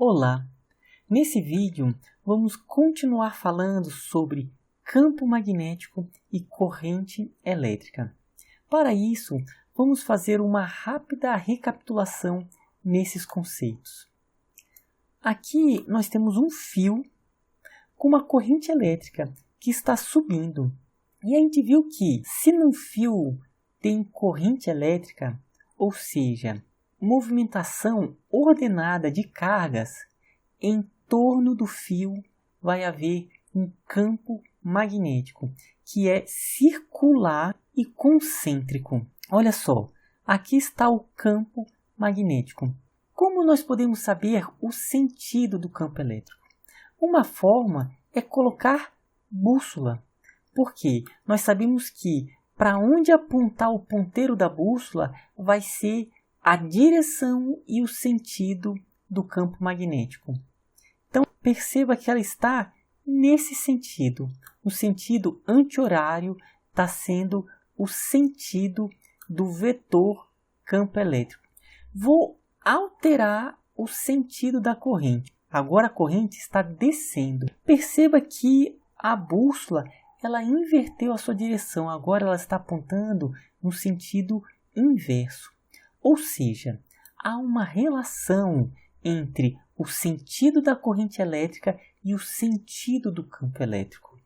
Olá! Nesse vídeo, vamos continuar falando sobre campo magnético e corrente elétrica. Para isso, vamos fazer uma rápida recapitulação nesses conceitos. Aqui nós temos um fio com uma corrente elétrica que está subindo. E a gente viu que se num fio tem corrente elétrica, ou seja, movimentação ordenada de cargas, em torno do fio vai haver um campo magnético, que é circular e concêntrico. Olha só, aqui está o campo magnético. Como nós podemos saber o sentido do campo elétrico? Uma forma é colocar bússola, porque nós sabemos que para onde apontar o ponteiro da bússola vai ser a direção e o sentido do campo magnético. Então, perceba que ela está nesse sentido. O sentido anti-horário está sendo o sentido do vetor campo elétrico. Vou alterar o sentido da corrente. Agora a corrente está descendo. Perceba que a bússola ela inverteu a sua direção. Agora ela está apontando no sentido inverso. Ou seja, há uma relação entre o sentido da corrente elétrica e o sentido do campo elétrico.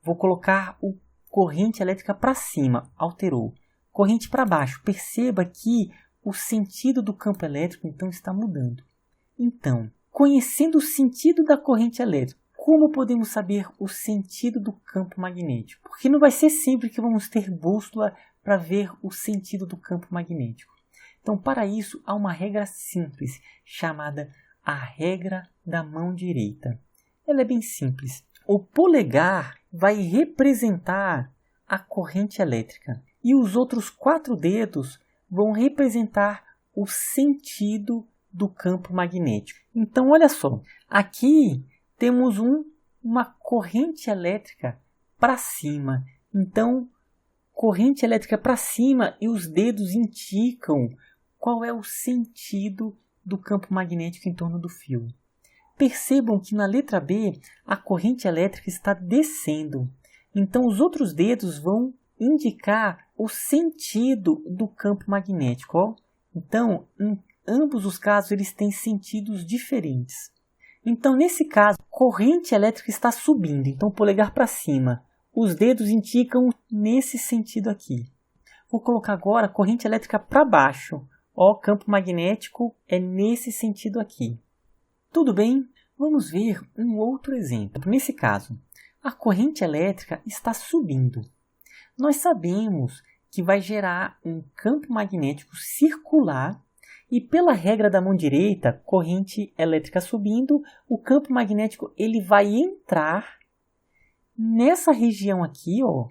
Vou colocar o corrente elétrica para cima, alterou. Corrente para baixo, perceba que o sentido do campo elétrico então está mudando. Então, conhecendo o sentido da corrente elétrica, como podemos saber o sentido do campo magnético? Porque não vai ser sempre que vamos ter bússola para ver o sentido do campo magnético. Então, para isso, há uma regra simples, chamada a regra da mão direita. Ela é bem simples. O polegar vai representar a corrente elétrica e os outros 4 dedos vão representar o sentido do campo magnético. Então, olha só, aqui temos uma corrente elétrica para cima. Então, corrente elétrica para cima e os dedos indicam qual é o sentido do campo magnético em torno do fio. Percebam que na letra B a corrente elétrica está descendo. Então os outros dedos vão indicar o sentido do campo magnético. Ó. Então, em ambos os casos, eles têm sentidos diferentes. Então, nesse caso, a corrente elétrica está subindo. Então, polegar para cima. Os dedos indicam nesse sentido aqui. Vou colocar agora a corrente elétrica para baixo. O campo magnético é nesse sentido aqui. Tudo bem? Vamos ver um outro exemplo. Nesse caso, a corrente elétrica está subindo. Nós sabemos que vai gerar um campo magnético circular e pela regra da mão direita, corrente elétrica subindo, o campo magnético ele vai entrar nessa região aqui, ó,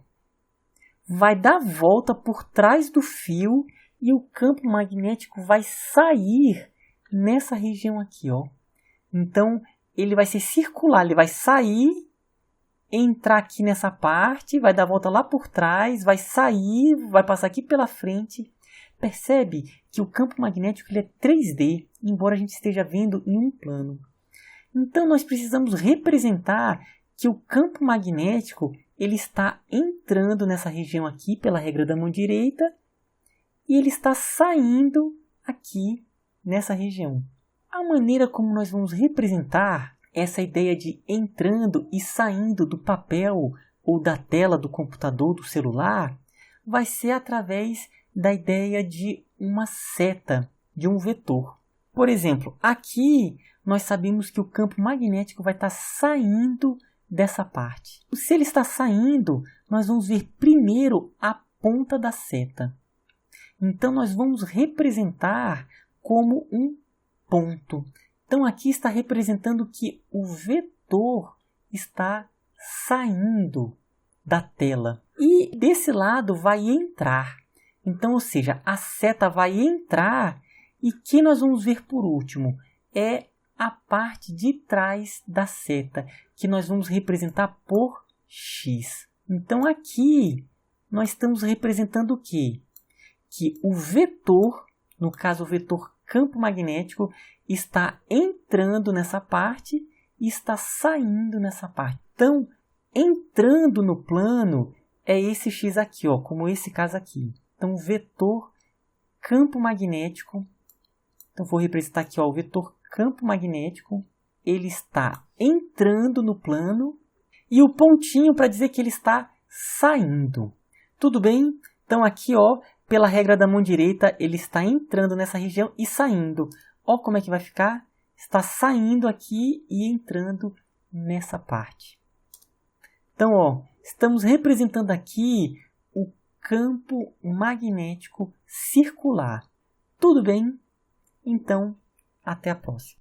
vai dar volta por trás do fio e o campo magnético vai sair nessa região aqui, ó. Então, ele vai ser circular, ele vai sair, entrar aqui nessa parte, vai dar volta lá por trás, vai sair, vai passar aqui pela frente. Percebe que o campo magnético ele é 3D, embora a gente esteja vendo em um plano. Então, nós precisamos representar que o campo magnético ele está entrando nessa região aqui pela regra da mão direita, e ele está saindo aqui nessa região. A maneira como nós vamos representar essa ideia de entrando e saindo do papel ou da tela do computador, do celular, vai ser através da ideia de uma seta, de um vetor. Por exemplo, aqui nós sabemos que o campo magnético vai estar saindo dessa parte. Se ele está saindo, nós vamos ver primeiro a ponta da seta. Então, nós vamos representar como um ponto. Então, aqui está representando que o vetor está saindo da tela. E desse lado vai entrar. Então, ou seja, a seta vai entrar e que nós vamos ver por último é a parte de trás da seta, que nós vamos representar por X. Então, aqui nós estamos representando o quê? Que o vetor, no caso o vetor campo magnético, está entrando entrando nessa parte e está saindo nessa parte. Então, entrando no plano é esse X aqui, ó, como esse caso aqui. Então, vetor campo magnético. Então, vou representar aqui, ó, o vetor campo magnético. Ele está entrando no plano e o pontinho para dizer que ele está saindo. Tudo bem? Então, aqui, ó, pela regra da mão direita, ele está entrando nessa região e saindo. Ó como é que vai ficar? Está saindo aqui e entrando nessa parte. Então, ó, estamos representando aqui o campo magnético circular. Tudo bem? Então, até a próxima.